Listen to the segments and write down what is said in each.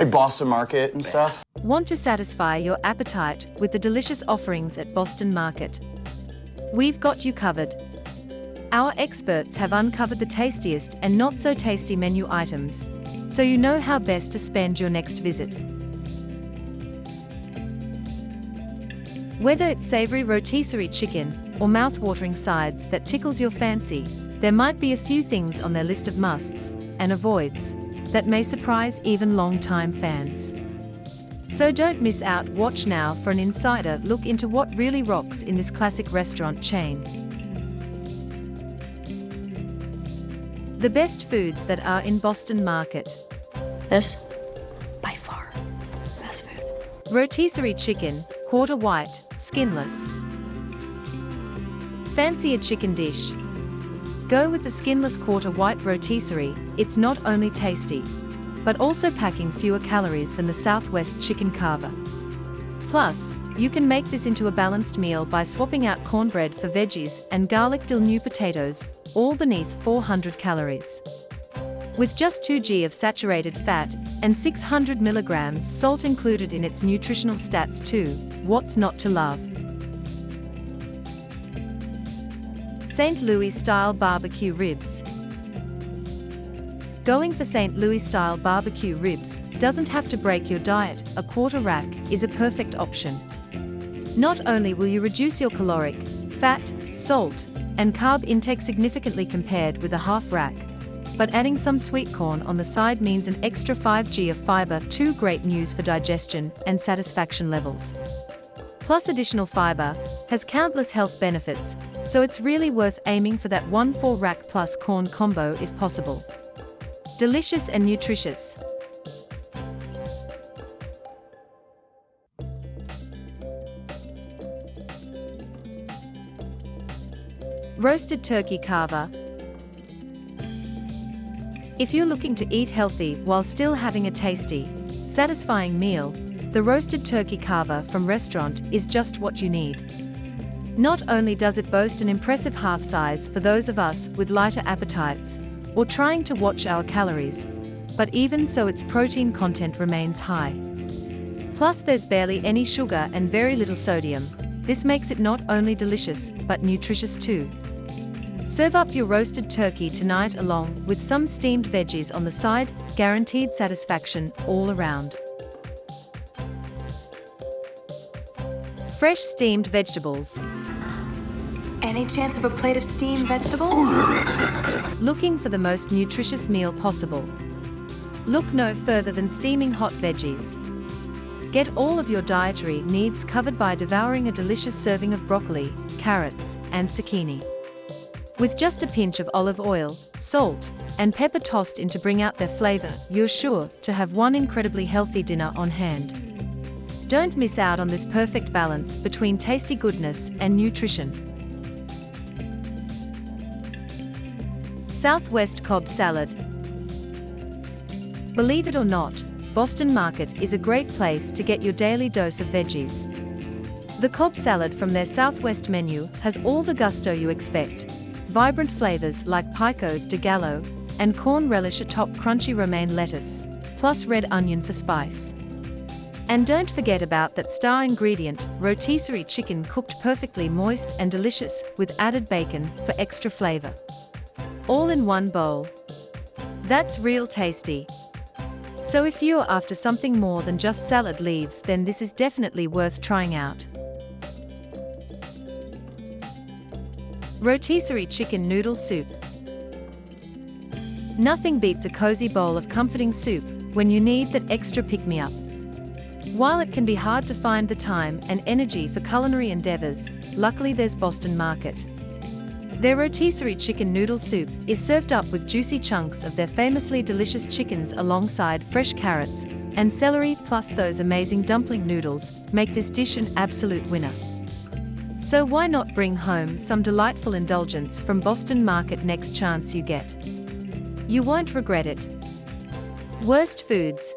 like Boston Market and stuff. Want to satisfy your appetite with the delicious offerings at Boston Market? We've got you covered. Our experts have uncovered the tastiest and not so tasty menu items, so you know how best to spend your next visit. Whether it's savory rotisserie chicken or mouth-watering sides that tickles your fancy, there might be a few things on their list of musts and avoids that may surprise even long-time fans. So don't miss out. Watch now for an insider look into what really rocks in this classic restaurant chain. The best foods that are in Boston Market. This, by far, best food. Rotisserie chicken, quarter white, skinless. Fancy a chicken dish? Go with the skinless quarter white rotisserie. It's not only tasty, but also packing fewer calories than the Southwest chicken carver. Plus, you can make this into a balanced meal by swapping out cornbread for veggies and garlic dill new potatoes, all beneath 400 calories. With just 2 g of saturated fat and 600 milligrams salt included in its nutritional stats too, what's not to love? St. Louis-style barbecue ribs. Going for St. Louis-style barbecue ribs doesn't have to break your diet. A quarter rack is a perfect option. Not only will you reduce your caloric, fat, salt, and carb intake significantly compared with a half rack, but adding some sweet corn on the side means an extra 5 g of fiber. Too great news for digestion and satisfaction levels. Plus, additional fiber has countless health benefits, so it's really worth aiming for that 1 4-rack plus corn combo if possible. Delicious and nutritious. Roasted turkey carver. If you're looking to eat healthy while still having a tasty, satisfying meal, the roasted turkey carver from restaurant is just what you need. Not only does it boast an impressive half size for those of us with lighter appetites or trying to watch our calories, but even so its protein content remains high. Plus there's barely any sugar and very little sodium. This makes it not only delicious, but nutritious too. Serve up your roasted turkey tonight along with some steamed veggies on the side, guaranteed satisfaction all around. Fresh steamed vegetables. Any chance of a plate of steamed vegetables? Looking for the most nutritious meal possible? Look no further than steaming hot veggies. Get all of your dietary needs covered by devouring a delicious serving of broccoli, carrots, and zucchini. With just a pinch of olive oil, salt, and pepper tossed in to bring out their flavor, you're sure to have one incredibly healthy dinner on hand. Don't miss out on this perfect balance between tasty goodness and nutrition. Southwest Cobb salad. Believe it or not, Boston Market is a great place to get your daily dose of veggies. The Cobb salad from their Southwest menu has all the gusto you expect. Vibrant flavors like pico de gallo and corn relish atop crunchy romaine lettuce, plus red onion for spice. And don't forget about that star ingredient, rotisserie chicken cooked perfectly moist and delicious with added bacon for extra flavor. All in one bowl. That's real tasty. So if you're after something more than just salad leaves, then this is definitely worth trying out. Rotisserie chicken noodle soup. Nothing beats a cozy bowl of comforting soup when you need that extra pick-me-up. While it can be hard to find the time and energy for culinary endeavors, luckily there's Boston Market. Their rotisserie chicken noodle soup is served up with juicy chunks of their famously delicious chickens alongside fresh carrots and celery, plus those amazing dumpling noodles make this dish an absolute winner. So why not bring home some delightful indulgence from Boston Market next chance you get? You won't regret it. Worst foods.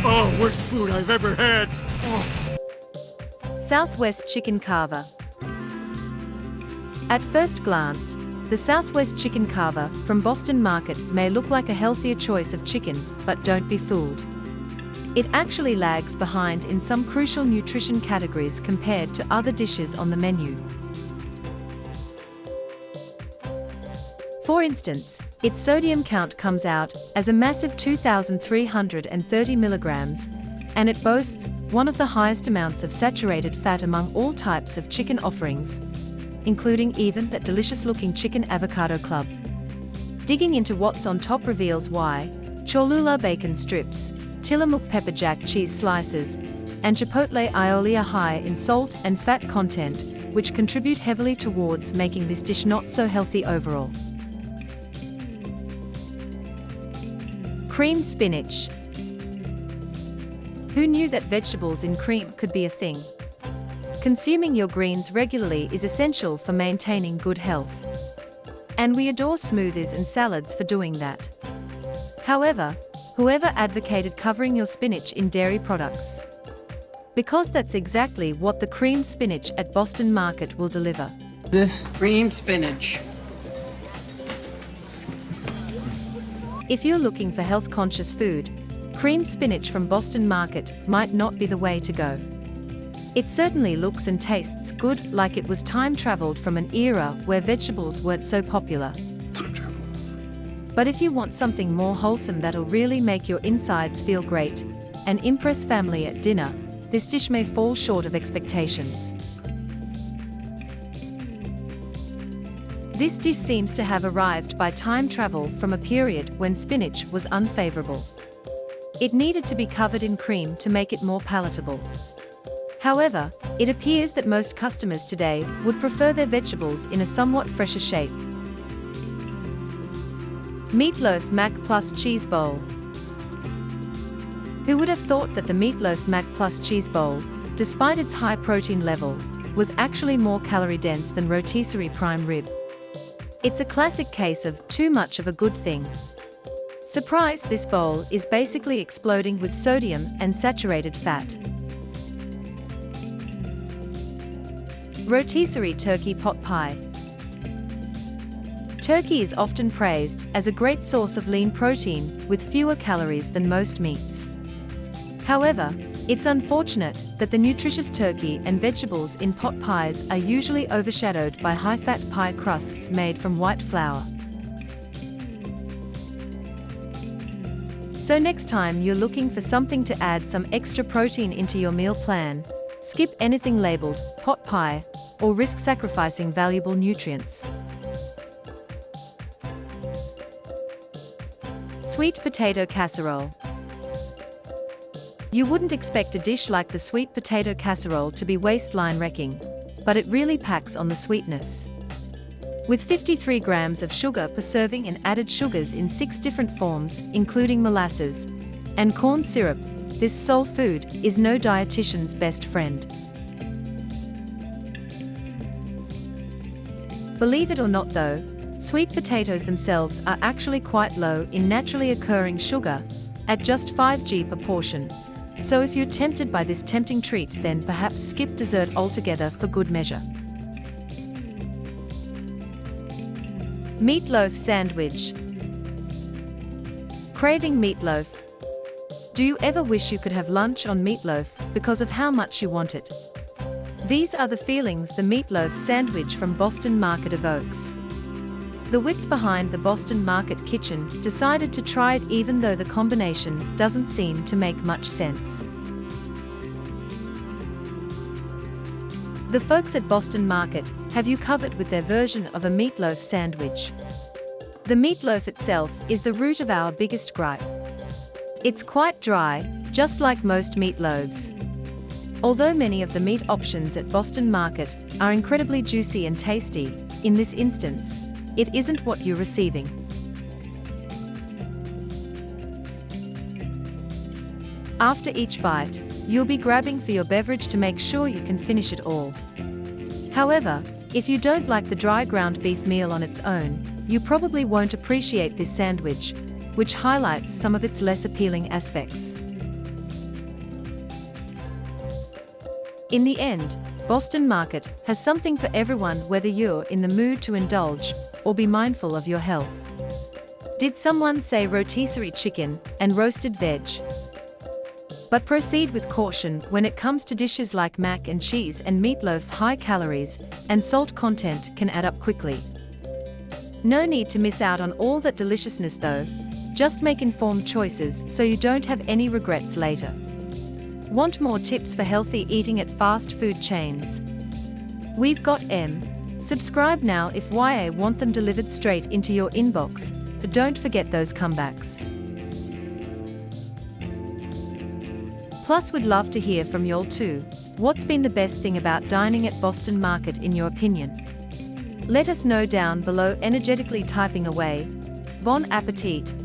Oh, worst food I've ever had. Oh. Southwest chicken carver. At first glance, the Southwest chicken carver from Boston Market may look like a healthier choice of chicken, but don't be fooled. It actually lags behind in some crucial nutrition categories compared to other dishes on the menu. For instance, its sodium count comes out as a massive 2,330 milligrams, and it boasts one of the highest amounts of saturated fat among all types of chicken offerings, including even that delicious-looking chicken avocado club. Digging into what's on top reveals why Cholula bacon strips, Tillamook pepper jack cheese slices, and Chipotle aioli are high in salt and fat content, which contribute heavily towards making this dish not so healthy overall. Creamed spinach. Who knew that vegetables in cream could be a thing? Consuming your greens regularly is essential for maintaining good health. And we adore smoothies and salads for doing that. However, whoever advocated covering your spinach in dairy products? Because that's exactly what the creamed spinach at Boston Market will deliver. This creamed spinach. If you're looking for health-conscious food, creamed spinach from Boston Market might not be the way to go. It certainly looks and tastes good, like it was time-traveled from an era where vegetables weren't so popular. But if you want something more wholesome that'll really make your insides feel great and impress family at dinner, this dish may fall short of expectations. This dish seems to have arrived by time travel from a period when spinach was unfavorable. It needed to be covered in cream to make it more palatable. However, it appears that most customers today would prefer their vegetables in a somewhat fresher shape. Meatloaf Mac Plus Cheese Bowl. Who would have thought that the Meatloaf Mac Plus Cheese Bowl, despite its high protein level, was actually more calorie-dense than rotisserie prime rib? It's a classic case of too much of a good thing. Surprise, this bowl is basically exploding with sodium and saturated fat. Rotisserie turkey pot pie. Turkey is often praised as a great source of lean protein with fewer calories than most meats. However, it's unfortunate that the nutritious turkey and vegetables in pot pies are usually overshadowed by high-fat pie crusts made from white flour. So next time you're looking for something to add some extra protein into your meal plan, skip anything labeled pot pie or risk sacrificing valuable nutrients. Sweet potato casserole. You wouldn't expect a dish like the sweet potato casserole to be waistline wrecking, but it really packs on the sweetness. With 53 grams of sugar per serving and added sugars in 6 different forms, including molasses and corn syrup, this soul food is no dietitian's best friend. Believe it or not though, sweet potatoes themselves are actually quite low in naturally occurring sugar, at just 5 g per portion. So if you're tempted by this tempting treat, then perhaps skip dessert altogether for good measure. Meatloaf sandwich. Craving meatloaf. Do you ever wish you could have lunch on meatloaf because of how much you want it? These are the feelings the meatloaf sandwich from Boston Market evokes. The wits behind the Boston Market kitchen decided to try it even though the combination doesn't seem to make much sense. The folks at Boston Market have you covered with their version of a meatloaf sandwich. The meatloaf itself is the root of our biggest gripe. It's quite dry, just like most meatloaves. Although many of the meat options at Boston Market are incredibly juicy and tasty, in this instance, it isn't what you're receiving. After each bite, you'll be grabbing for your beverage to make sure you can finish it all. However, if you don't like the dry ground beef meal on its own, you probably won't appreciate this sandwich, which highlights some of its less appealing aspects. In the end, Boston Market has something for everyone, whether you're in the mood to indulge or be mindful of your health. Did someone say rotisserie chicken and roasted veg? But proceed with caution when it comes to dishes like mac and cheese and meatloaf. High calories and salt content can add up quickly. No need to miss out on all that deliciousness though. Just make informed choices so you don't have any regrets later. Want more tips for healthy eating at fast food chains? We've got M. Subscribe now if YA want them delivered straight into your inbox, but don't forget those comebacks. Plus, we'd love to hear from y'all too. What's been the best thing about dining at Boston Market in your opinion? Let us know down below, energetically typing away. Bon appetit!